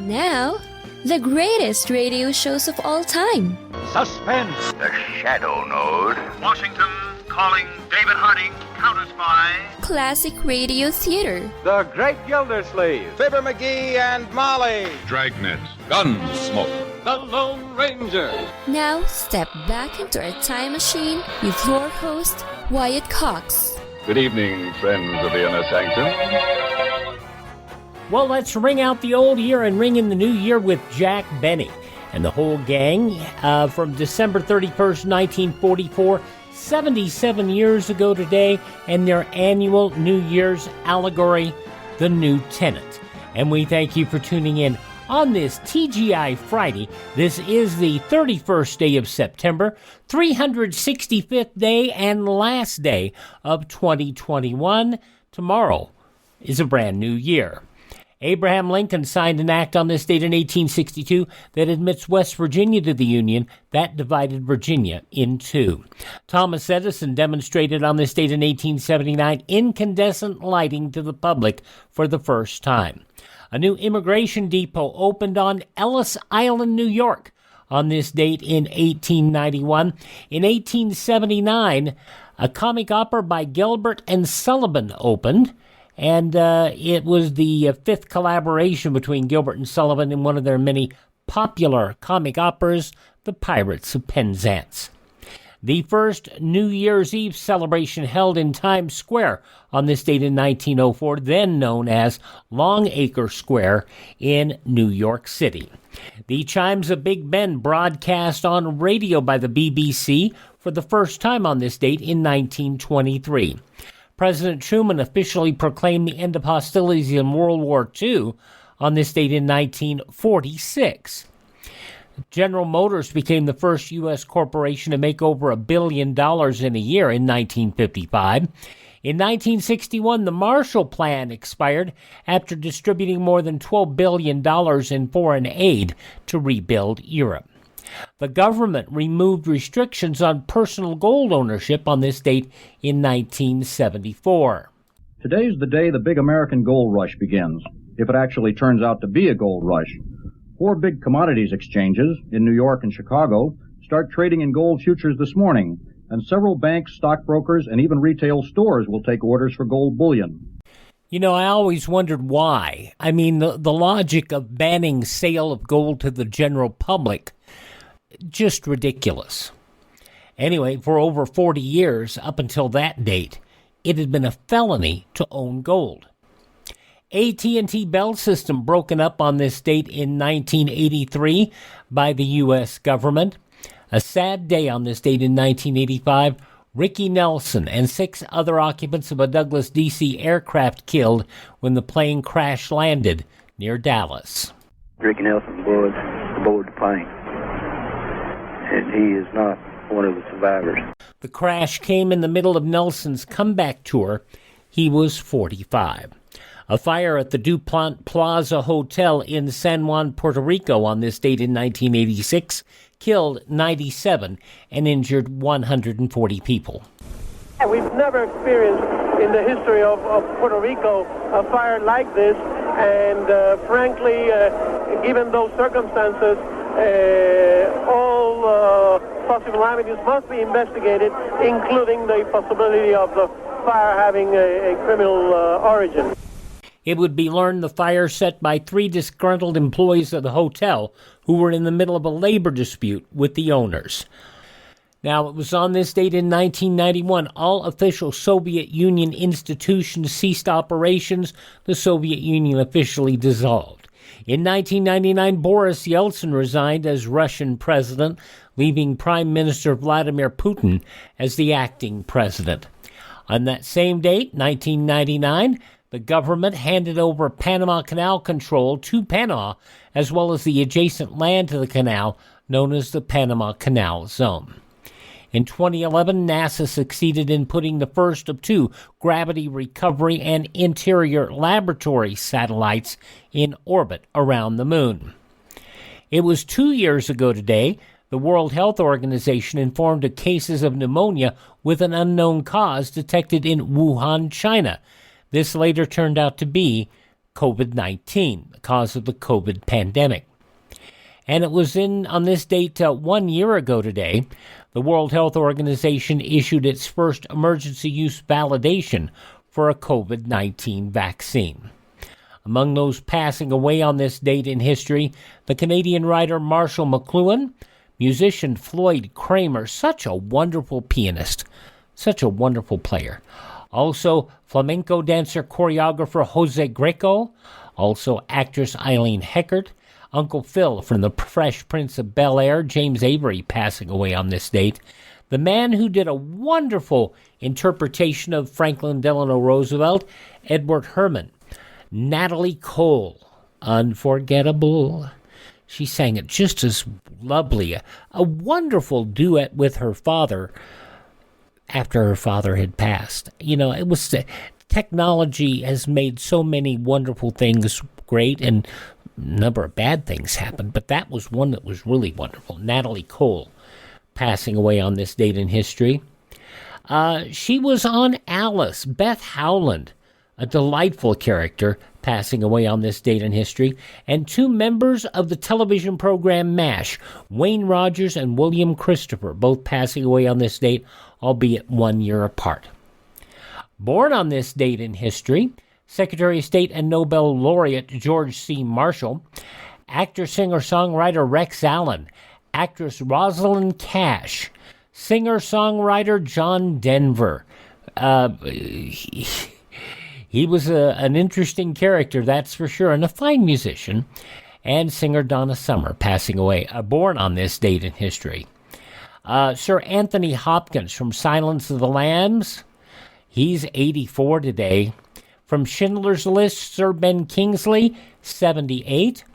Now, the greatest radio shows of all time. Suspense. The Shadow Node. Washington calling David Harding, counter-spy. Classic radio theater. The Great Gildersleeve. Fibber McGee and Molly. Dragnet. Gunsmoke. The Lone Ranger. Now, step back into a time machine with your host, Wyatt Cox. Good evening, friends of the Inner Sanctum. Well, let's ring out the old year and ring in the new year with Jack Benny and the whole gang from December 31st, 1944, 77 years ago today, and their annual New Year's allegory, The New Tenant. And we thank you for tuning in on this TGI Friday. This is the 31st day of September, 365th day and last day of 2021. Tomorrow is a brand new year. Abraham Lincoln signed an act on this date in 1862 that admits West Virginia to the Union. That divided Virginia in two. Thomas Edison demonstrated on this date in 1879 incandescent lighting to the public for the first time. A new immigration depot opened on Ellis Island, New York, on this date in 1891. In 1879, a comic opera by Gilbert and Sullivan opened. And it was the fifth collaboration between Gilbert and Sullivan in one of their many popular comic operas, The Pirates of Penzance. The first New Year's Eve celebration held in Times Square on this date in 1904, then known as Longacre Square in New York City. The Chimes of Big Ben broadcast on radio by the BBC for the first time on this date in 1923. President Truman officially proclaimed the end of hostilities in World War II on this date in 1946. General Motors became the first U.S. corporation to make over $1 billion in a year in 1955. In 1961, the Marshall Plan expired after distributing more than $12 billion in foreign aid to rebuild Europe. The government removed restrictions on personal gold ownership on this date in 1974. Today's the day the big American gold rush begins, if it actually turns out to be a gold rush. 4 big commodities exchanges in New York and Chicago start trading in gold futures this morning, and several banks, stockbrokers, and even retail stores will take orders for gold bullion. You know, I always wondered why. I mean, the logic of banning sale of gold to the general public, just ridiculous. Anyway, for over 40 years, up until that date, it had been a felony to own gold. AT&T Bell system broken up on this date in 1983 by the U.S. government. A sad day on this date in 1985. Ricky Nelson and 6 other occupants of a Douglas DC aircraft killed when the plane crash landed near Dallas. Ricky Nelson was aboard the plane, and he is not one of the survivors. The crash came in the middle of Nelson's comeback tour. He was 45. A fire at the DuPont Plaza Hotel in San Juan, Puerto Rico on this date in 1986 killed 97 and injured 140 people. We've never experienced in the history of Puerto Rico a fire like this, and frankly, given those circumstances, all possible remedies must be investigated, including the possibility of the fire having a criminal origin. It would be learned the fire set by 3 disgruntled employees of the hotel who were in the middle of a labor dispute with the owners. Now, it was on this date in 1991, all official Soviet Union institutions ceased operations. The Soviet Union officially dissolved. In 1999, Boris Yeltsin resigned as Russian president, leaving Prime Minister Vladimir Putin as the acting president. On that same date, 1999, the government handed over Panama Canal control to Panama, as well as the adjacent land to the canal, known as the Panama Canal Zone. In 2011, NASA succeeded in putting the first of 2 gravity recovery and interior laboratory satellites in orbit around the moon. It was 2 years ago today the World Health Organization informed of cases of pneumonia with an unknown cause detected in Wuhan, China. This later turned out to be COVID-19, the cause of the COVID pandemic. And it was on this date 1 year ago today, the World Health Organization issued its first emergency use validation for a COVID-19 vaccine. Among those passing away on this date in history, the Canadian writer Marshall McLuhan, musician Floyd Kramer, such a wonderful pianist, such a wonderful player. Also, flamenco dancer choreographer Jose Greco, also actress Eileen Heckert, Uncle Phil from The Fresh Prince of Bel-Air, James Avery, passing away on this date. The man who did a wonderful interpretation of Franklin Delano Roosevelt, Edward Herman. Natalie Cole, unforgettable. She sang it just as lovely. A wonderful duet with her father after her father had passed. You know, it was technology has made so many wonderful things great, and a number of bad things happened, but that was one that was really wonderful. Natalie Cole, passing away on this date in history. She was on Alice. Beth Howland, a delightful character, passing away on this date in history. And two members of the television program MASH, Wayne Rogers and William Christopher, both passing away on this date, albeit 1 year apart. Born on this date in history, Secretary of State and Nobel laureate George C. Marshall, actor, singer, songwriter Rex Allen, actress Rosalind Cash, singer-songwriter John Denver. He was an interesting character, that's for sure, and a fine musician. And singer Donna Summer, passing away, born on this date in history. Sir Anthony Hopkins from Silence of the Lambs, he's 84 today. From Schindler's List, Sir Ben Kingsley, 78.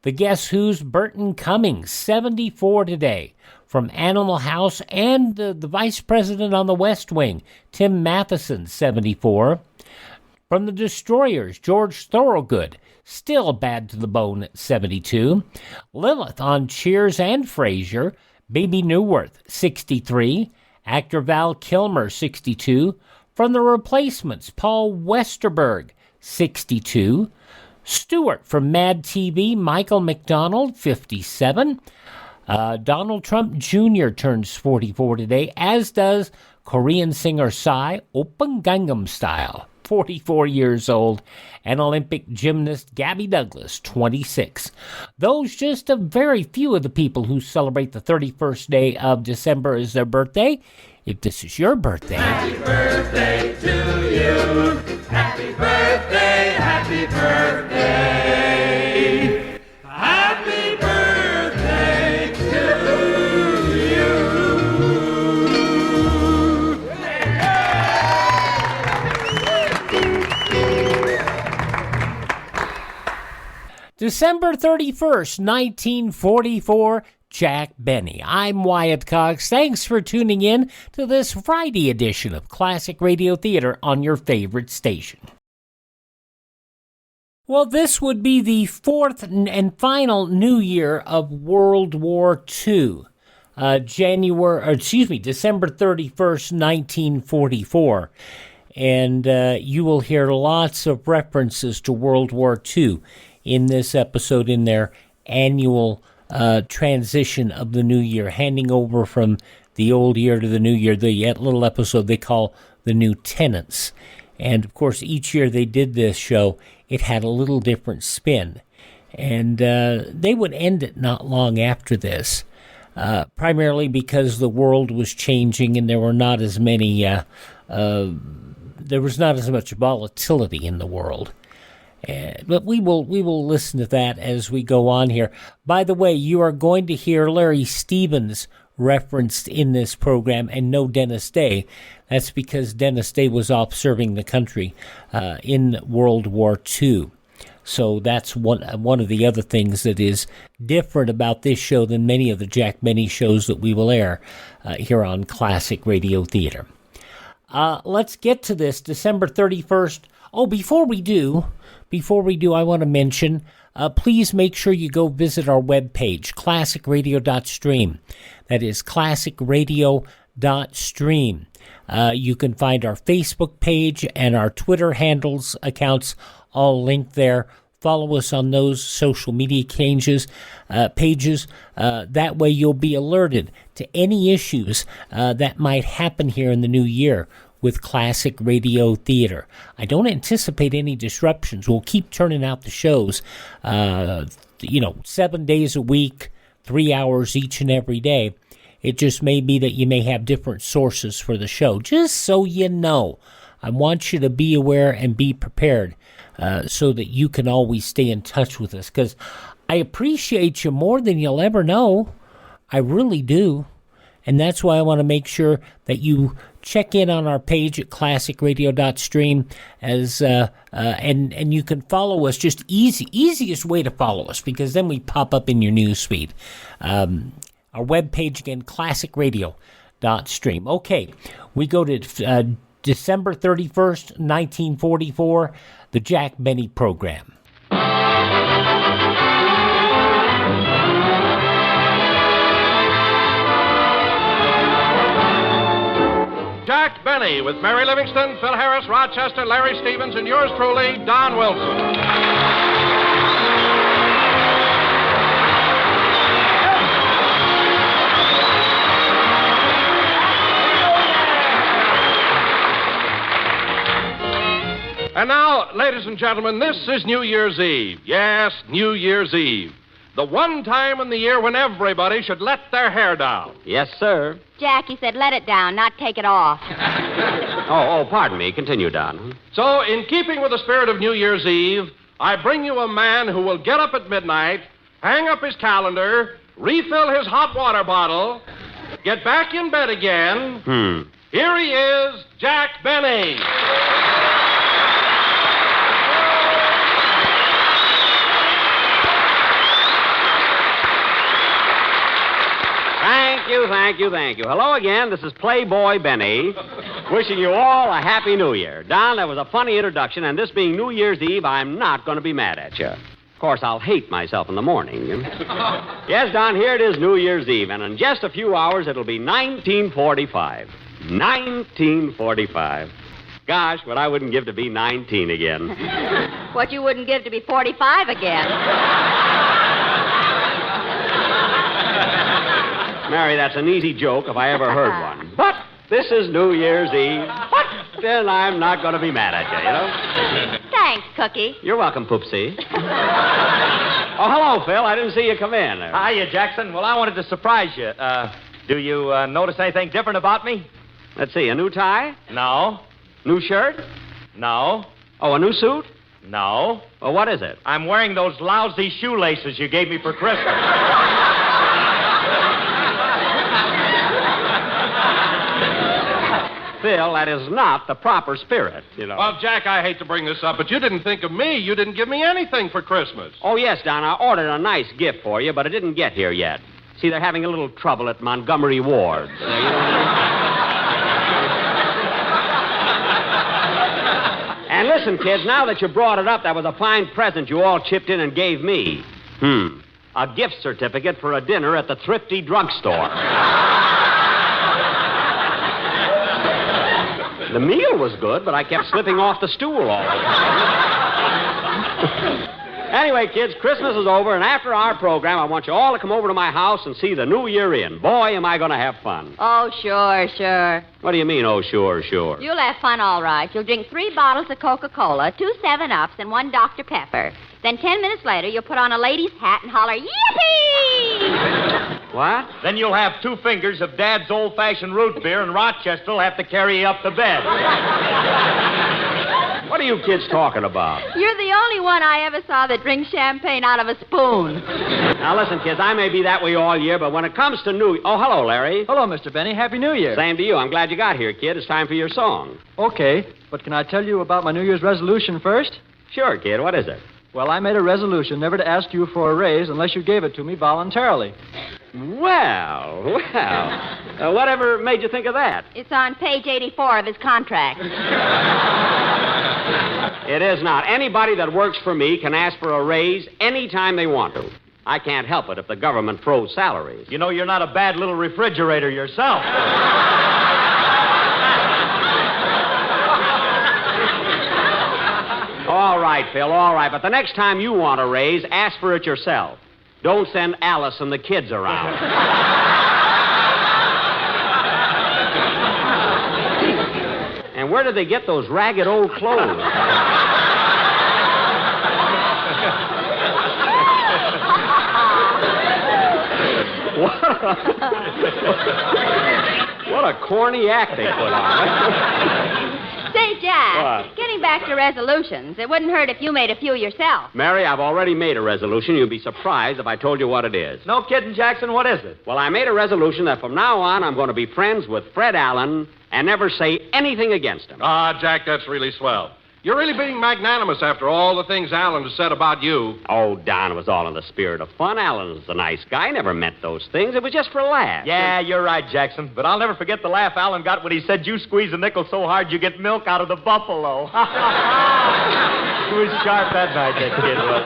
The Guess Who's Burton Cummings, 74 today. From Animal House and the Vice President on the West Wing, Tim Matheson, 74. From the Destroyers, George Thorogood, still bad to the bone at 72. Lilith on Cheers and Frasier, Baby Newworth, 63. Actor Val Kilmer, 62. From The Replacements, Paul Westerberg, 62. Stewart from Mad TV, Michael McDonald, 57. Donald Trump Jr. turns 44 today, as does Korean singer Psy, Open Gangnam Style, 44 years old, and Olympic gymnast Gabby Douglas, 26. Those just a very few of the people who celebrate the 31st day of December as their birthday. If this is your birthday, happy birthday to you. Happy birthday, happy birthday. Happy birthday to you. December 31st, 1944, Jack Benny. I'm Wyatt Cox. Thanks for tuning in to this Friday edition of Classic Radio Theater on your favorite station. Well, this would be the fourth and final New Year of World War II. December 31st, 1944. And you will hear lots of references to World War II in this episode in their annual transition of the new year, handing over from the old year to the new year, the little episode they call the new tenants. And of course, each year they did this show, it had a little different spin. And they would end it not long after this, primarily because the world was changing and there were not as many, there was not as much volatility in the world. But we will listen to that as we go on here. By the way, you are going to hear Larry Stevens referenced in this program and no Dennis Day. That's because Dennis Day was off serving the country in World War II. So that's one of the other things that is different about this show than many of the Jack Benny shows that we will air here on Classic Radio Theater. Let's get to this, December 31st. Oh, before we do, I want to mention, please make sure you go visit our webpage, classicradio.stream. That is classicradio.stream. classicradio.stream. You can find our Facebook page and our Twitter handles accounts all linked there. Follow us on those social media pages. That way you'll be alerted to any issues that might happen here in the new year with Classic Radio Theater. I don't anticipate any disruptions. We'll keep turning out the shows, 7 days a week, 3 hours each and every day. It just may be that you may have different sources for the show. Just so you know, I want you to be aware and be prepared so that you can always stay in touch with us, because I appreciate you more than you'll ever know. I really do. And that's why I want to make sure that you check in on our page at classicradio.stream and you can follow us. Just easiest way to follow us, because then we pop up in your news feed. Our webpage again, classicradio.stream. Okay, we go to December 31st, 1944, the Jack Benny program. Jack Benny with Mary Livingston, Phil Harris, Rochester, Larry Stevens, and yours truly, Don Wilson. And now, ladies and gentlemen, this is New Year's Eve. Yes, New Year's Eve. The one time in the year when everybody should let their hair down. Yes, sir. Jackie said let it down, not take it off. Pardon me. Continue, Don. So, in keeping with the spirit of New Year's Eve, I bring you a man who will get up at midnight, hang up his calendar, refill his hot water bottle, get back in bed again. Here he is, Jack Benny. Thank you. Hello again. This is Playboy Benny, wishing you all a Happy New Year. Don, that was a funny introduction, and this being New Year's Eve, I'm not going to be mad at you. Of course, I'll hate myself in the morning. Yes, Don, here it is, New Year's Eve, and in just a few hours, it'll be 1945. 1945. Gosh, what I wouldn't give to be 19 again. What you wouldn't give to be 45 again. Mary, that's an easy joke if I ever heard one. But this is New Year's Eve. But then I'm not going to be mad at you, you know? Thanks, Cookie. You're welcome, Poopsie. Oh, hello, Phil. I didn't see you come in. Hiya, Jackson. Well, I wanted to surprise you. Do you notice anything different about me? Let's see, a new tie? No. New shirt? No. Oh, a new suit? No. Well, what is it? I'm wearing those lousy shoelaces you gave me for Christmas. Phil, that is not the proper spirit, you know. Well, Jack, I hate to bring this up, but you didn't think of me. You didn't give me anything for Christmas. Oh, yes, Don. I ordered a nice gift for you, but it didn't get here yet. See, they're having a little trouble at Montgomery Ward. You know what I mean? And listen, kids, now that you brought it up, that was a fine present you all chipped in and gave me. A gift certificate for a dinner at the Thrifty Drugstore. The meal was good, but I kept slipping off the stool all the time. Anyway, kids, Christmas is over, and after our program, I want you all to come over to my house and see the New Year in. Boy, am I going to have fun. Oh, sure. What do you mean, oh, sure? You'll have fun, all right. You'll drink 3 bottles of Coca-Cola, 2 7-Ups, and 1 Dr. Pepper. Then 10 minutes later, you'll put on a lady's hat and holler, yippee! What? Then you'll have 2 fingers of Dad's old-fashioned root beer, and Rochester will have to carry you up to bed. What are you kids talking about? You're the only one I ever saw that drinks champagne out of a spoon. Now, listen, kids, I may be that way all year, but when it comes to Oh, hello, Larry. Hello, Mr. Benny. Happy New Year. Same to you. I'm glad you got here, kid. It's time for your song. Okay, but can I tell you about my New Year's resolution first? Sure, kid. What is it? Well, I made a resolution never to ask you for a raise unless you gave it to me voluntarily. Well. Whatever made you think of that? It's on page 84 of his contract. It is not. Anybody that works for me can ask for a raise anytime they want to. I can't help it if the government froze salaries. You know, you're not a bad little refrigerator yourself. right, Phil, all right. But the next time you want a raise, ask for it yourself. Don't send Alice and the kids around. And where did they get those ragged old clothes? What a corny act they put on. Say, Jack, What? getting back to resolutions, it wouldn't hurt if you made a few yourself. Mary, I've already made a resolution. You'd be surprised if I told you what it is. No kidding, Jackson. What is it? Well, I made a resolution that from now on I'm going to be friends with Fred Allen and never say anything against him. Ah, Jack, that's really swell. You're really being magnanimous after all the things Alan has said about you. Oh, Don, it was all in the spirit of fun. Alan's a nice guy. Never meant those things. It was just for laughs. Yeah, you're right, Jackson. But I'll never forget the laugh Alan got when he said you squeeze a nickel so hard you get milk out of the buffalo. He was sharp that night, that kid was.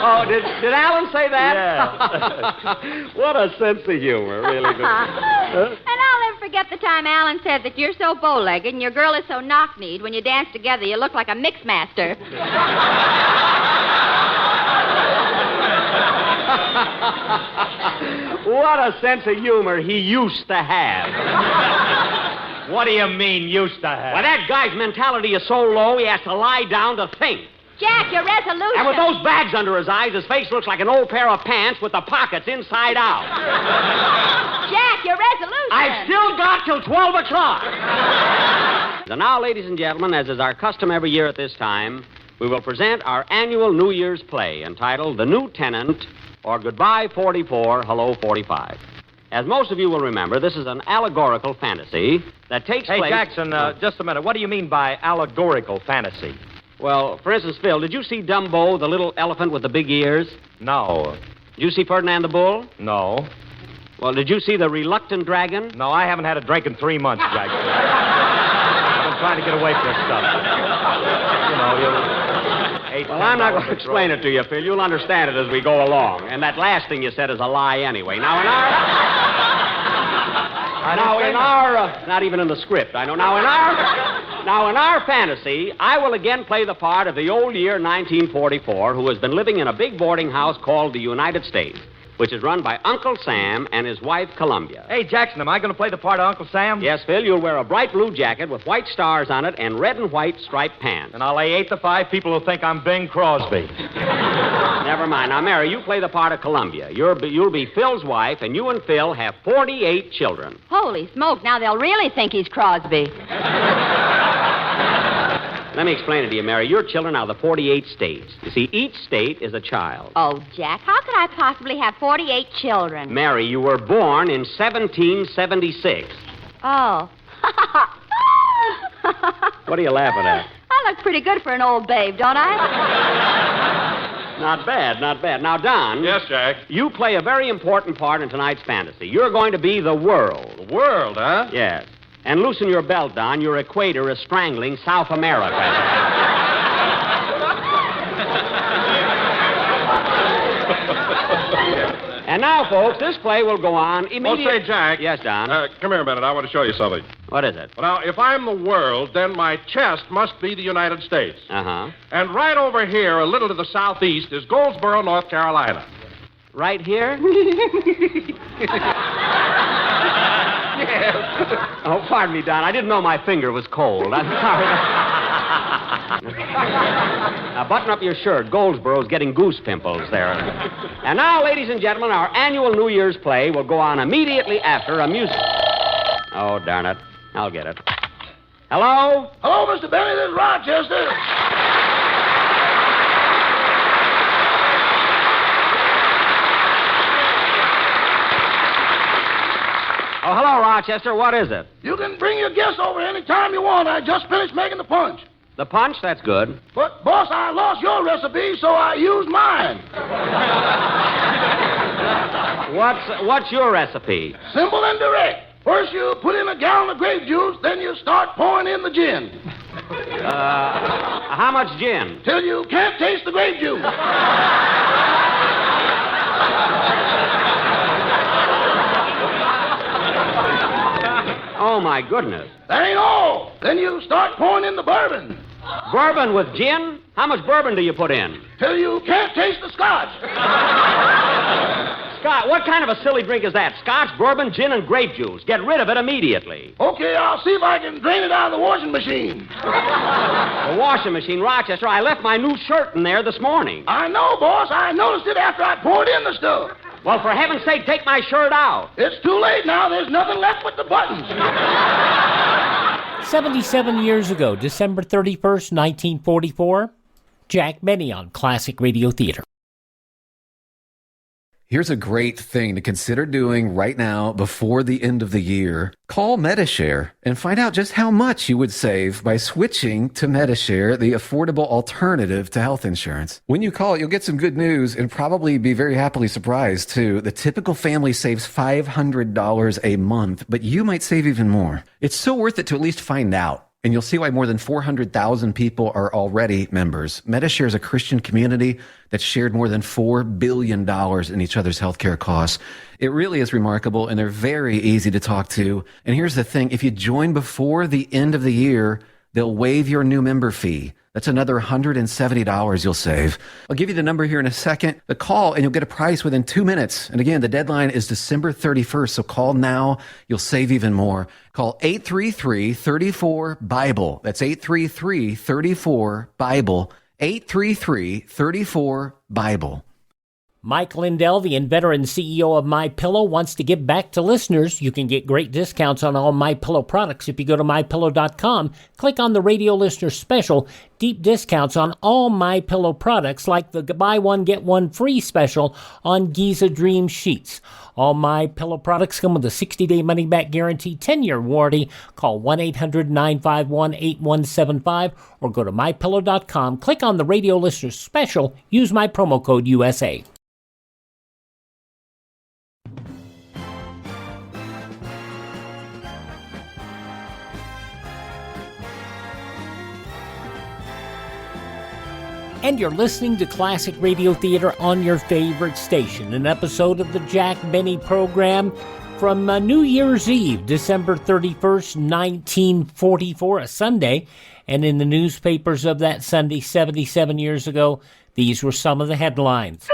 Oh, did Alan say that? Yeah. What a sense of humor, really. And I'll never forget the time Alan said that you're so bow-legged and your girl is so knock-kneed, when you dance together you look like a mix master. What a sense of humor he used to have. What do you mean, used to have? Well, that guy's mentality is so low he has to lie down to think. Jack, your resolution. And with those bags under his eyes, his face looks like an old pair of pants with the pockets inside out. Jack, your resolution. I've still got till 12 o'clock. So now, ladies and gentlemen, as is our custom every year at this time, we will present our annual New Year's play entitled The New Tenant, or Goodbye 44, Hello 45. As most of you will remember, this is an allegorical fantasy that takes place... Hey, Jackson, just a minute. What do you mean by allegorical fantasy? Well, for instance, Phil, did you see Dumbo, the little elephant with the big ears? No. Did you see Ferdinand the Bull? No. Well, did you see the reluctant dragon? No, I haven't had a drink in 3 months, Jackson. I've been trying to get away from this stuff. You know, Well, I'm not going to explain it to you, Phil. You'll understand it as we go along. And that last thing you said is a lie anyway. Now, in our... not even in the script, I know. Now, in our fantasy, I will again play the part of the old year 1944 who has been living in a big boarding house called the United States, which is run by Uncle Sam and his wife, Columbia. Hey, Jackson, am I going to play the part of Uncle Sam? Yes, Phil, you'll wear a bright blue jacket with white stars on it and red and white striped pants. And I'll lay 8 to 5 people will think I'm Bing Crosby. Never mind. Now, Mary, you play the part of Columbia. You'll be Phil's wife, and you and Phil have 48 children. Holy smoke, now they'll really think he's Crosby. Let me explain it to you, Mary. Your children are the 48 states. You see, each state is a child. Oh, Jack, how could I possibly have 48 children? Mary, you were born in 1776. Oh. What are you laughing at? I look pretty good for an old babe, don't I? Not bad, not bad. Now, Don. Yes, Jack? You play a very important part in tonight's fantasy. You're going to be the world. The world, huh? Yes. And loosen your belt, Don. Your equator is strangling South America. And now, folks, this play will go on immediately. Oh, say, Jack. Yes, Don. Come here a minute. I want to show you something. What is it? Well, now, if I'm the world, then my chest must be the United States. Uh-huh. And right over here, a little to the southeast, is Goldsboro, North Carolina. Right here? Yes. Oh, pardon me, Don. I didn't know my finger was cold. I'm sorry. Now, button up your shirt. Goldsboro's getting goose pimples there. And now, ladies and gentlemen, our annual New Year's play will go on immediately after a music... Oh, darn it. I'll get it. Hello? Hello, Mr. Benny. This is Rochester. Oh, hello, Rochester. What is it? You can bring your guests over any time you want. I just finished making the punch. The punch? That's good. But, boss, I lost your recipe, so I used mine. What's your recipe? Simple and direct. First, you put in a gallon of grape juice, then you start pouring in the gin. How much gin? Till you can't taste the grape juice. Oh, my goodness. That ain't all. Then you start pouring in the bourbon. Bourbon with gin? How much bourbon do you put in? Till you can't taste the scotch. Scott, what kind of a silly drink is that? Scotch, bourbon, gin, and grape juice. Get rid of it immediately. Okay, I'll see if I can drain it out of the washing machine. The washing machine, Rochester. I left my new shirt in there this morning. I know, boss. I noticed it after I poured in the stuff. Well, for heaven's sake, take my shirt out. It's too late now. There's nothing left but the buttons. 77 years ago, December 31st, 1944, Jack Benny on Classic Radio Theater. Here's a great thing to consider doing right now before the end of the year. Call Medishare and find out just how much you would save by switching to Medishare, the affordable alternative to health insurance. When you call, you'll get some good news and probably be very happily surprised, too. The typical family saves $500 a month, but you might save even more. It's so worth it to at least find out. And you'll see why more than 400,000 people are already members. Medishare is a Christian community that's shared more than $4 billion in each other's healthcare costs. It really is remarkable, and they're very easy to talk to. And here's the thing. If you join before the end of the year, they'll waive your new member fee. That's another $170 you'll save. I'll give you the number here in a second. The call, and you'll get a price within 2 minutes. And again, the deadline is December 31st, so call now. You'll save even more. Call 833-34-BIBLE. That's 833-34-BIBLE. 833-34-BIBLE. Mike Lindell, the inventor and CEO of MyPillow, wants to give back to listeners. You can get great discounts on all MyPillow products if you go to MyPillow.com. Click on the radio listener special. Deep discounts on all MyPillow products, like the buy one, get one free special on Giza Dream Sheets. All MyPillow products come with a 60-day money-back guarantee, 10-year warranty. Call 1-800-951-8175 or go to MyPillow.com. Click on the radio listener special. Use my promo code USA. And you're listening to Classic Radio Theater on your favorite station, an episode of the Jack Benny program from New Year's Eve, December 31st, 1944, a Sunday. And in the newspapers of that Sunday, 77 years ago, these were some of the headlines.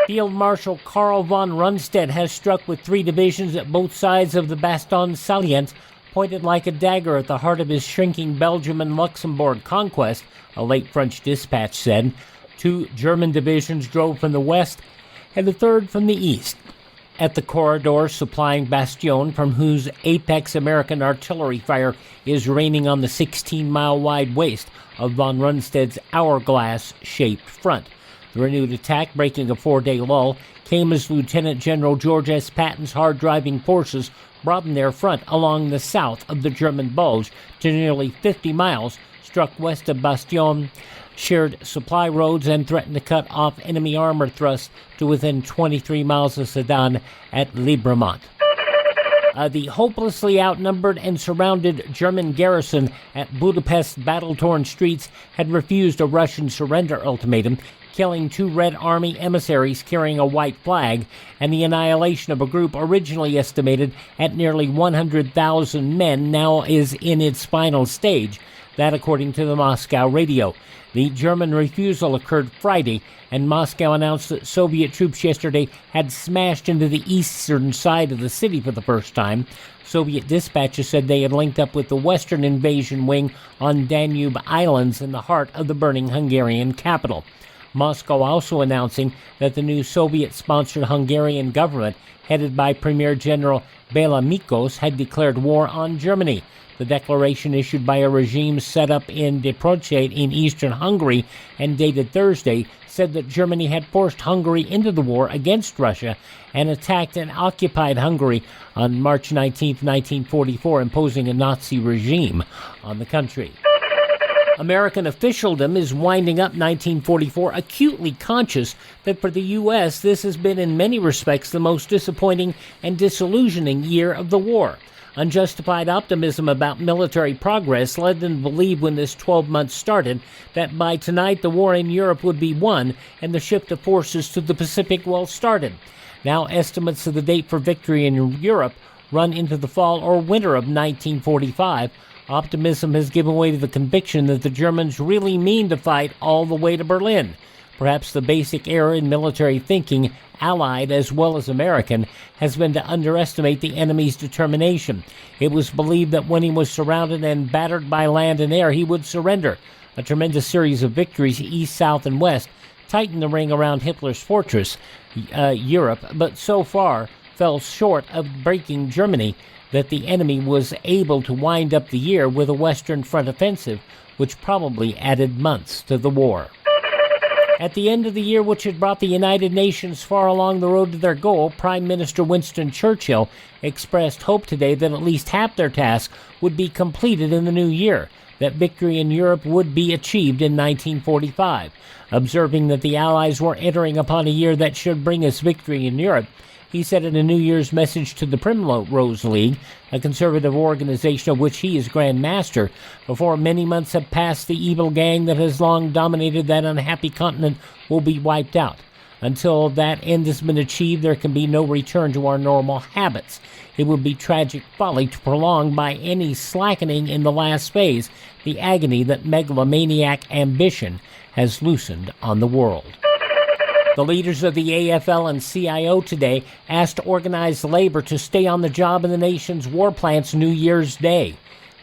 Field Marshal Karl von Rundstedt has struck with 3 divisions at both sides of the Bastion Salient, pointed like a dagger at the heart of his shrinking Belgium and Luxembourg conquest, a late French dispatch said. 2 German divisions drove from the west and the 3rd from the east. At the corridor supplying Bastion, from whose apex American artillery fire is raining on the 16-mile-wide waste of von Rundstedt's hourglass-shaped front. The renewed attack, breaking a 4-day lull, came as Lieutenant General George S. Patton's hard-driving forces broadened their front along the south of the German Bulge to nearly 50 miles, struck west of Bastion, shared supply roads, and threatened to cut off enemy armor thrusts to within 23 miles of Sedan at Libremont. The hopelessly outnumbered and surrounded German garrison at Budapest's battle-torn streets had refused a Russian surrender ultimatum, killing 2 Red Army emissaries carrying a white flag, and the annihilation of a group originally estimated at nearly 100,000 men now is in its final stage. That according to the Moscow radio. The German refusal occurred Friday, and Moscow announced that Soviet troops yesterday had smashed into the eastern side of the city for the first time. Soviet dispatches said they had linked up with the Western invasion wing on Danube Islands in the heart of the burning Hungarian capital. Moscow also announcing that the new Soviet-sponsored Hungarian government, headed by Premier General Bela Mikos, had declared war on Germany. The declaration, issued by a regime set up in Deprocet in eastern Hungary and dated Thursday, said that Germany had forced Hungary into the war against Russia and attacked and occupied Hungary on March 19, 1944, imposing a Nazi regime on the country. American officialdom is winding up 1944, acutely conscious that for the U.S. this has been in many respects the most disappointing and disillusioning year of the war. Unjustified optimism about military progress led them to believe when this 12 months started that by tonight the war in Europe would be won and the shift of forces to the Pacific well started. Now estimates of the date for victory in Europe run into the fall or winter of 1945, Optimism has given way to the conviction that the Germans really mean to fight all the way to Berlin. Perhaps the basic error in military thinking, Allied as well as American, has been to underestimate the enemy's determination. It was believed that when he was surrounded and battered by land and air, he would surrender. A tremendous series of victories, east, south, and west, tightened the ring around Hitler's fortress, Europe, but so far fell short of breaking Germany that the enemy was able to wind up the year with a Western Front offensive, which probably added months to the war. At the end of the year, which had brought the United Nations far along the road to their goal, Prime Minister Winston Churchill expressed hope today that at least half their task would be completed in the new year, that victory in Europe would be achieved in 1945. Observing that the Allies were entering upon a year that should bring us victory in Europe, he said in a New Year's message to the Primrose League, a conservative organization of which he is Grand Master, before many months have passed, the evil gang that has long dominated that unhappy continent will be wiped out. Until that end has been achieved, there can be no return to our normal habits. It would be tragic folly to prolong by any slackening in the last phase the agony that megalomaniac ambition has loosened on the world. The leaders of the AFL and CIO today asked organized labor to stay on the job in the nation's war plants New Year's Day.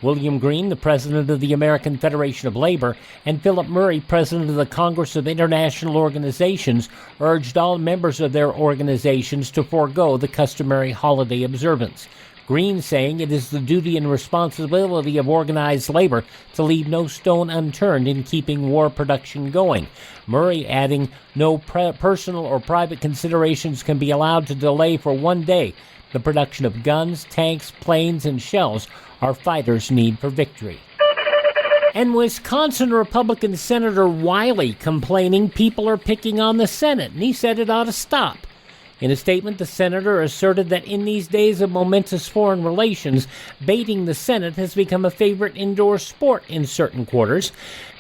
William Green, the president of the American Federation of Labor, and Philip Murray, president of the Congress of International Organizations, urged all members of their organizations to forego the customary holiday observance. Green saying it is the duty and responsibility of organized labor to leave no stone unturned in keeping war production going. Murray adding no personal or private considerations can be allowed to delay for one day the production of guns, tanks, planes, and shells our fighters need for victory. And Wisconsin Republican Senator Wiley complaining people are picking on the Senate, and he said it ought to stop. In a statement, the senator asserted that in these days of momentous foreign relations, baiting the Senate has become a favorite indoor sport in certain quarters.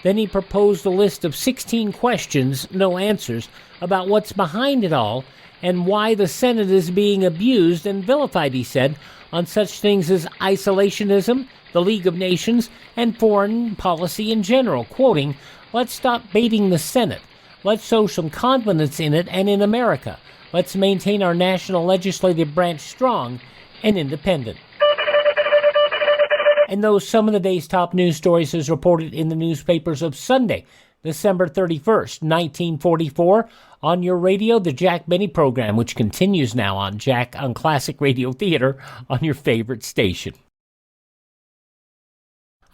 Then he proposed a list of 16 questions, no answers, about what's behind it all and why the Senate is being abused and vilified, he said, on such things as isolationism, the League of Nations, and foreign policy in general, quoting, "Let's stop baiting the Senate. Let's show some confidence in it and in America. Let's maintain our national legislative branch strong and independent." And those some of the day's top news stories as reported in the newspapers of Sunday, December 31st, 1944, on your radio, the Jack Benny program, which continues now on Classic Radio Theater on your favorite station.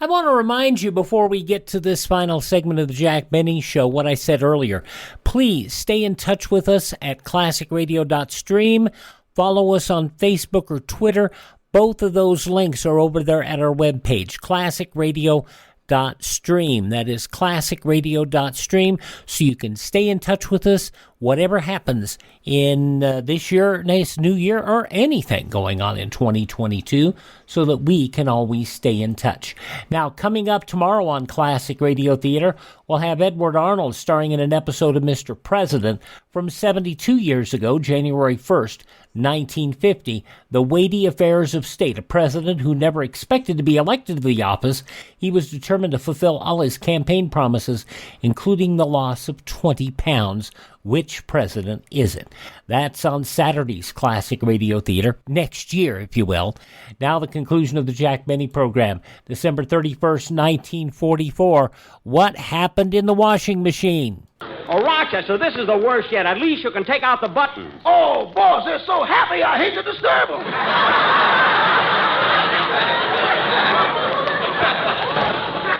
I want to remind you before we get to this final segment of the Jack Benny Show what I said earlier. Please stay in touch with us at classicradio.stream. Follow us on Facebook or Twitter. Both of those links are over there at our webpage, classicradio.stream. That is classicradio.stream, so you can stay in touch with us, whatever happens in this year, next new year, or anything going on in 2022, so that we can always stay in touch. Now, coming up tomorrow on Classic Radio Theater, we'll have Edward Arnold starring in an episode of Mr. President from 72 years ago, January 1st, 1950, the weighty affairs of state. A president who never expected to be elected to the office, he was determined to fulfill all his campaign promises, including the loss of 20 pounds. Which president is it? That's on Saturday's Classic Radio Theater, next year, if you will. Now the conclusion of the Jack Benny program, December 31st, 1944. What happened in the washing machine? Oh, Rochester, this is the worst yet. At least you can take out the buttons. Oh, boss, they're so happy I hate to disturb them.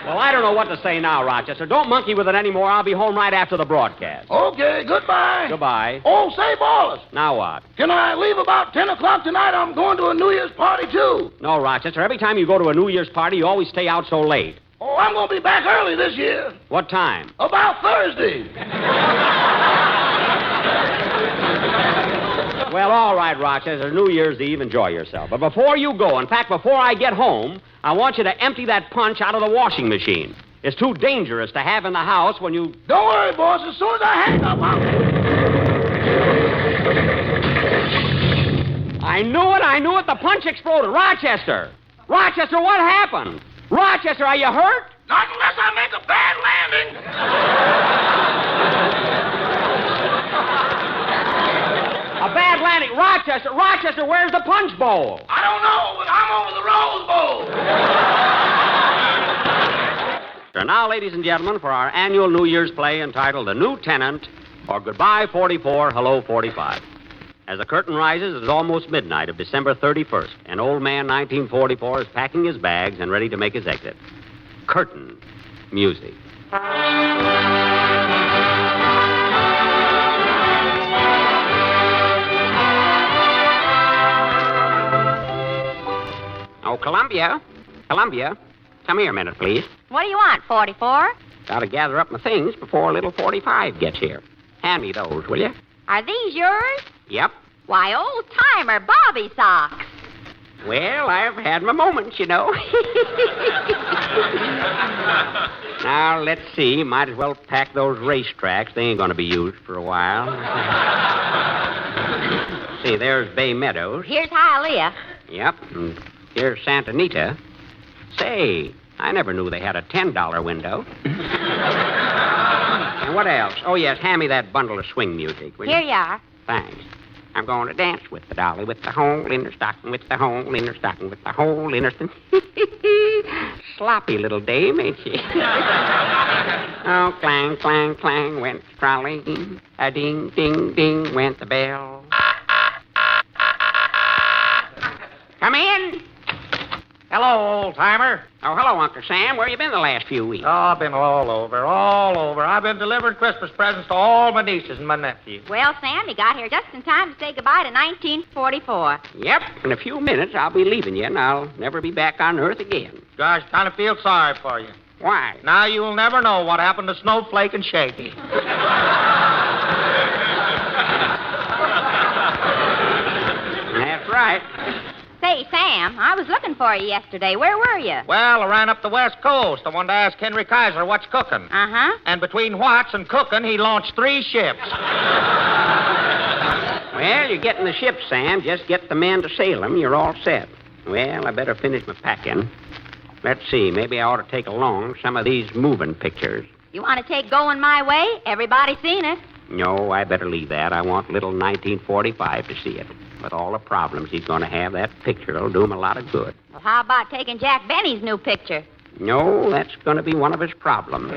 Well, I don't know what to say now, Rochester. Don't monkey with it anymore. I'll be home right after the broadcast. Okay, goodbye. Goodbye. Oh, say, boss. Now what? Can I leave about 10 o'clock tonight? I'm going to a New Year's party, too. No, Rochester. Every time you go to a New Year's party, you always stay out so late. Oh, I'm going to be back early this year. What time? About Thursday. Well, all right, Rochester. New Year's Eve. Enjoy yourself. But before you go, in fact, before I get home, I want you to empty that punch out of the washing machine. It's too dangerous to have in the house when you... Don't worry, boss. As soon as I hang up, I knew it. The punch exploded. Rochester, what happened? Rochester, are you hurt? Not unless I make a bad landing. A bad landing. Rochester, where's the punch bowl? I don't know, but I'm over the Rose Bowl. So now, ladies and gentlemen, for our annual New Year's play entitled The New Tenant, or Goodbye 44, Hello 45. As the curtain rises, it is almost midnight of December 31st, and old man 1944 is packing his bags and ready to make his exit. Curtain music. Oh, Columbia, come here a minute, please. What do you want, 44? Got to gather up my things before little 45 gets here. Hand me those, will you? Are these yours? Yep. Why, old-timer Bobby socks. Well, I've had my moments, you know. Now, let's see. Might as well pack those racetracks. They ain't going to be used for a while. See, there's Bay Meadows. Here's Hialeah. Yep. And here's Santa Anita. Say, I never knew they had a $10 window. And what else? Oh, yes, hand me that bundle of swing music, will you? Here you are. Thanks. I'm going to dance with the dolly, with the hole in her stocking, with the hole in her stocking, with the hole in her stocking. Sloppy little dame, ain't she? Oh, clang, clang, clang, went the trolley. A ding, ding, ding, went the bell. Come in. Hello, old-timer. Oh, hello, Uncle Sam. Where you been the last few weeks? Oh, I've been all over. I've been delivering Christmas presents to all my nieces and my nephews. Well, Sam, you got here just in time to say goodbye to 1944. Yep. In a few minutes, I'll be leaving you, and I'll never be back on Earth again. Gosh, kind of feel sorry for you. Why? Now you'll never know what happened to Snowflake and Shaky. That's right. Say, Sam, I was looking for you yesterday. Where were you? Well, I ran up the West Coast. I wanted to ask Henry Kaiser what's cooking. Uh-huh. And between what's and cooking, he launched 3 ships. Well, you're getting the ship, Sam. Just get the men to sail them. You're all set. Well, I better finish my packing. Let's see. Maybe I ought to take along some of these moving pictures. You want to take Going My Way? Everybody's seen it. No, I better leave that. I want little 1945 to see it. With all the problems he's going to have, that picture will do him a lot of good. Well, how about taking Jack Benny's new picture? No, that's going to be one of his problems.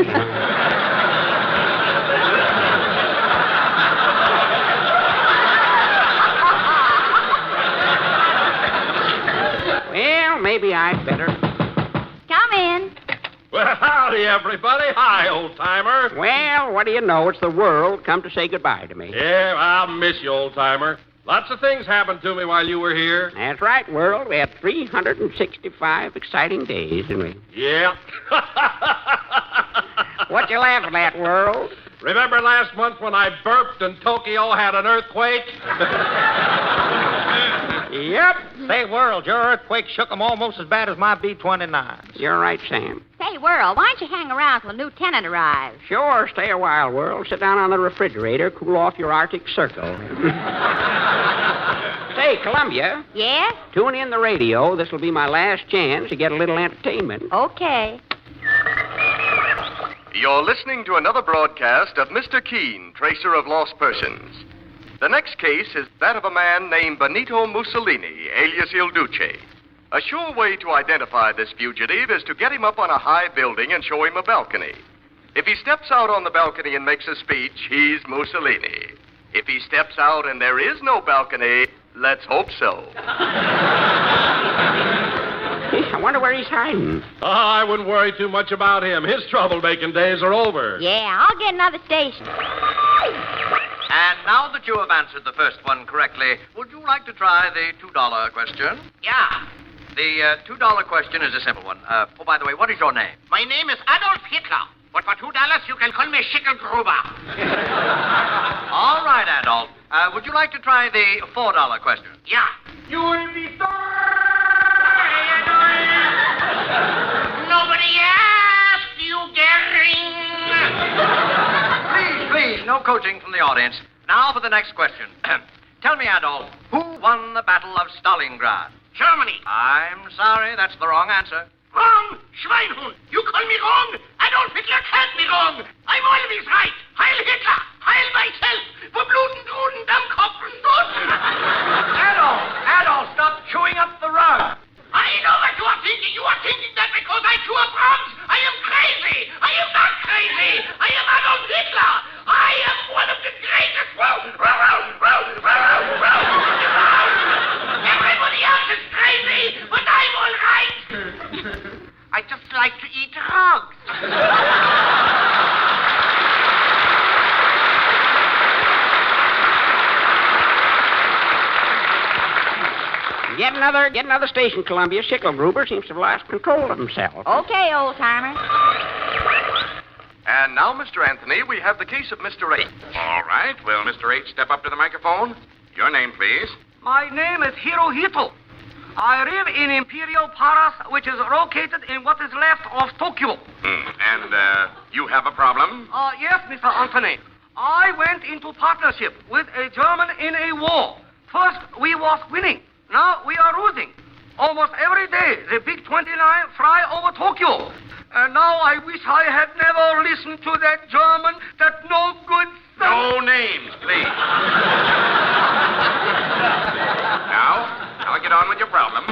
Well, maybe I'd better. Come in. Well, howdy, everybody. Hi, old-timer. Well, what do you know? It's the world come to say goodbye to me. Yeah, I'll miss you, old-timer. Lots of things happened to me while you were here. That's right, world. We had 365 exciting days, didn't we? Yeah. What you laughing at, world? Remember last month when I burped and Tokyo had an earthquake? Yep. Say, World, your earthquake shook them almost as bad as my B-29s. You're right, Sam. Say, World, why don't you hang around till the new tenant arrives? Sure, stay a while, World. Sit down on the refrigerator, cool off your Arctic Circle. Say, Columbia. Yes? Tune in the radio. This will be my last chance to get a little entertainment. Okay. You're listening to another broadcast of Mr. Keene, Tracer of Lost Persons. The next case is that of a man named Benito Mussolini, alias Il Duce. A sure way to identify this fugitive is to get him up on a high building and show him a balcony. If he steps out on the balcony and makes a speech, he's Mussolini. If he steps out and there is no balcony, let's hope so. I wonder where he's hiding. Oh, I wouldn't worry too much about him. His troublemaking days are over. Yeah, I'll get another station. And now that you have answered the first one correctly, would you like to try the $2 question? Yeah. The $2 question is a simple one. Oh, by the way, what is your name? My name is Adolph Hitler. But for $2, you can call me Schickelgruber. All right, Adolph. Would you like to try the $4 question? Yeah. You will be Nobody asked you, Gehring. Please, no coaching from the audience. Now for the next question. Tell me, Adolph, who won the Battle of Stalingrad? Germany. I'm sorry, that's the wrong answer. Wrong! Schweinhund! You call me wrong? Adolf Hitler can't be wrong! I'm always right! Heil Hitler! Heil myself! Verbluten, Druden, Dammkopf und Dosen! Adolf, stop chewing up the rug. I know what you are thinking! You are thinking that because I chew up rugs, I am crazy! I am not crazy! I am Adolf Hitler! I am one of the greatest... Everybody else is crazy, but I'm all right! I just like to eat rugs. Get another station, Columbia. Schicklgruber seems to have lost control of himself. Okay, old-timer. And now, Mr. Anthony, we have the case of Mr. H. All right. Will Mr. H step up to the microphone? Your name, please. My name is Hirohito. I live in Imperial Palace, which is located in what is left of Tokyo. And you have a problem? Yes, Mr. Anthony. I went into partnership with a German in a war. First, we was winning. Now we are losing. Almost every day, the big 29 fly over Tokyo. And now I wish I had never listened to that German, that no good son. No names, please. Now, I'll get on with your problem.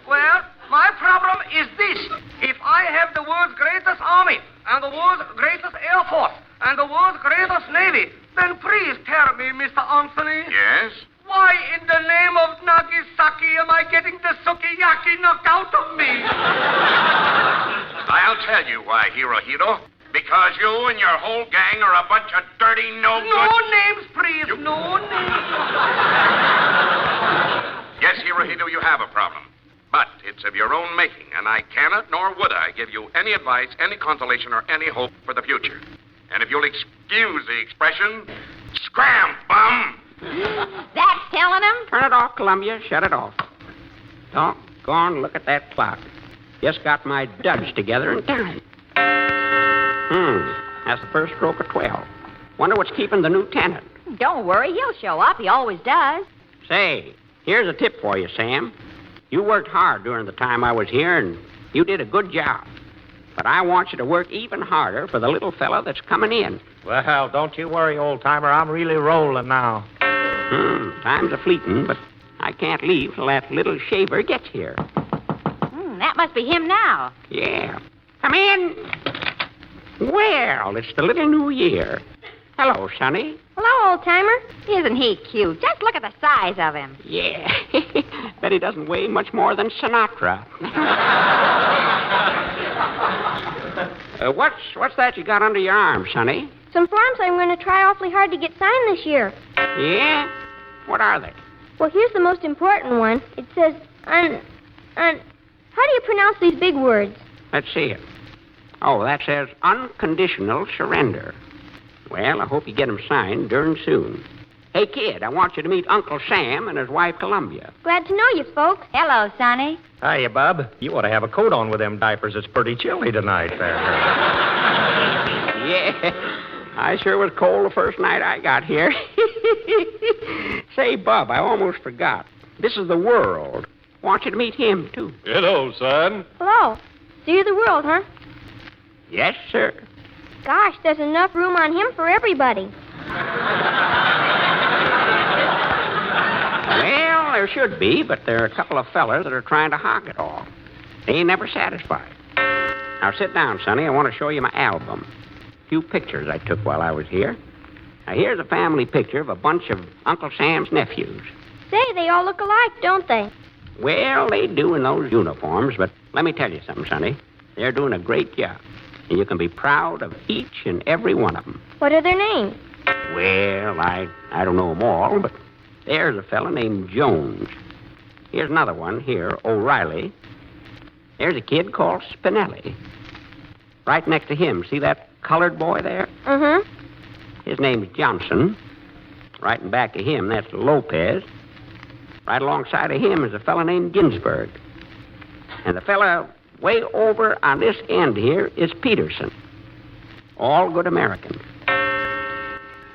Well, my problem is this. If I have the world's greatest army, and the world's greatest air force, and the world's greatest navy, then please tell me, Mr. Anthony. Yes? Why in the name of Nagasaki am I getting the sukiyaki knocked out of me? I'll tell you why, Hirohito. Because you and your whole gang are a bunch of dirty, no-good... No names, please. No names. Yes, Hirohito, you have a problem. But it's of your own making, and I cannot nor would I give you any advice, any consolation, or any hope for the future. And if you'll excuse the expression, scram, bum! That's telling him. Turn it off, Columbia. Shut it off. Don't go on, look at that clock. Just got my duds together in time. That's the first stroke of 12. Wonder what's keeping the new tenant. Don't worry, he'll show up. He always does. Say, here's a tip for you, Sam. You worked hard during the time I was here, and you did a good job. But I want you to work even harder for the little fella that's coming in. Well, don't you worry, old-timer. I'm really rolling now. Time's a-fleeting, but I can't leave till that little shaver gets here. That must be him now. Yeah. Come in. Well, it's the little new year. Hello, Sonny. Hello, old-timer. Isn't he cute? Just look at the size of him. Yeah. Bet he doesn't weigh much more than Sinatra. What's that you got under your arm, Sonny? Some forms I'm going to try awfully hard to get signed this year. Yeah? What are they? Well, here's the most important one. It says, how do you pronounce these big words? Let's see it. Oh, that says unconditional surrender. Well, I hope you get them signed darn soon. Hey, kid, I want you to meet Uncle Sam and his wife, Columbia. Glad to know you, folks. Hello, Sonny. Hiya, Bub. You ought to have a coat on with them diapers. It's pretty chilly tonight there. Yeah, I sure was cold the first night I got here. Say, Bub, I almost forgot. This is the World. Want you to meet him, too. Hello, son. Hello. So you're the World, huh? Yes, sir. Gosh, there's enough room on him for everybody. Well, there should be, but there are a couple of fellers that are trying to hog it all. They ain't never satisfied. Now, sit down, Sonny. I want to show you my album. A few pictures I took while I was here. Now, here's a family picture of a bunch of Uncle Sam's nephews. Say, they all look alike, don't they? Well, they do in those uniforms, but let me tell you something, Sonny. They're doing a great job, and you can be proud of each and every one of them. What are their names? Well, I don't know them all, but there's a fella named Jones. Here's another one here, O'Reilly. There's a kid called Spinelli. Right next to him, see that colored boy there? Mm-hmm. His name's Johnson. Right in back of him, that's Lopez. Right alongside of him is a fella named Ginsburg. And the fella way over on this end here is Peterson. All good Americans.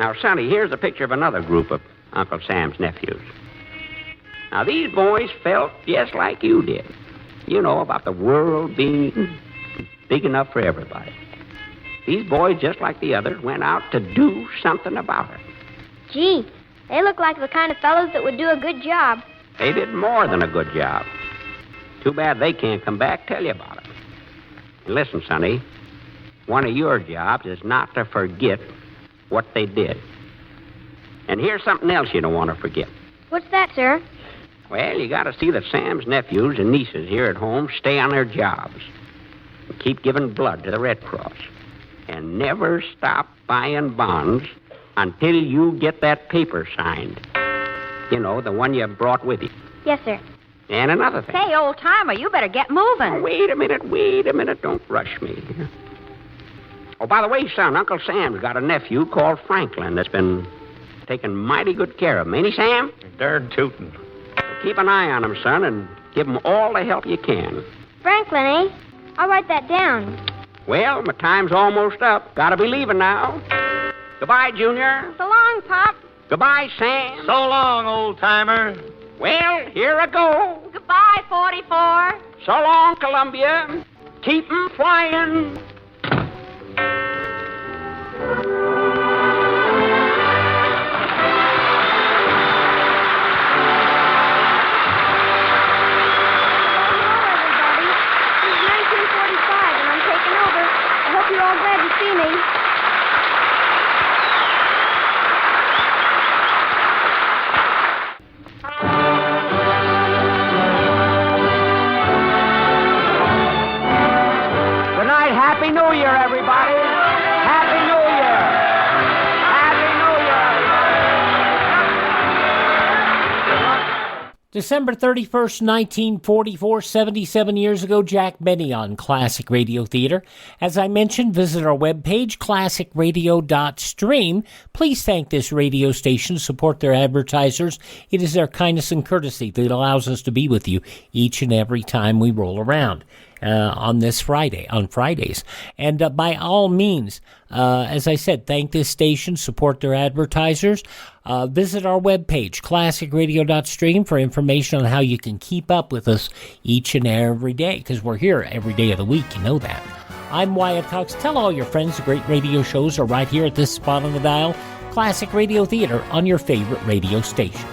Now, Sonny, here's a picture of another group of Uncle Sam's nephews. Now, these boys felt just like you did. You know, about the world being big enough for everybody. These boys, just like the others, went out to do something about it. Gee, they look like the kind of fellows that would do a good job. They did more than a good job. Too bad they can't come back tell you about it. And listen, Sonny, one of your jobs is not to forget what they did. And here's something else you don't want to forget. What's that, sir? Well, you got to see that Sam's nephews and nieces here at home stay on their jobs. And keep giving blood to the Red Cross. And never stop buying bonds until you get that paper signed. You know, the one you brought with you. Yes, sir. And another thing. Say, old-timer, you better get moving. Oh, wait a minute. Don't rush me. Oh, by the way, son, Uncle Sam's got a nephew called Franklin that's been taking mighty good care of him. Ain't he, Sam? Darn tootin'. So keep an eye on him, son, and give him all the help you can. Franklin, eh? I'll write that down. Well, my time's almost up. Gotta be leaving now. Goodbye, Junior. So long, Pop. Goodbye, Sam. So long, old-timer. Well, here I go. Goodbye, 44. So long, Columbia. Keep 'em flying. You're all glad to see me. Good night. Happy New Year, everybody. Happy New Year. Happy New Year. December 31st, 1944, 77 years ago, Jack Benny on Classic Radio Theater. As I mentioned, visit our webpage, classicradio.stream. Please thank this radio station, support their advertisers. It is their kindness and courtesy that allows us to be with you each and every time we roll around. On Fridays. And by all means, as I said, thank this station, support their advertisers. Visit our webpage, classicradio.stream, for information on how you can keep up with us each and every day, because we're here every day of the week, you know that. I'm Wyatt Cox. Tell all your friends the great radio shows are right here at this spot on the dial, Classic Radio Theater, on your favorite radio station.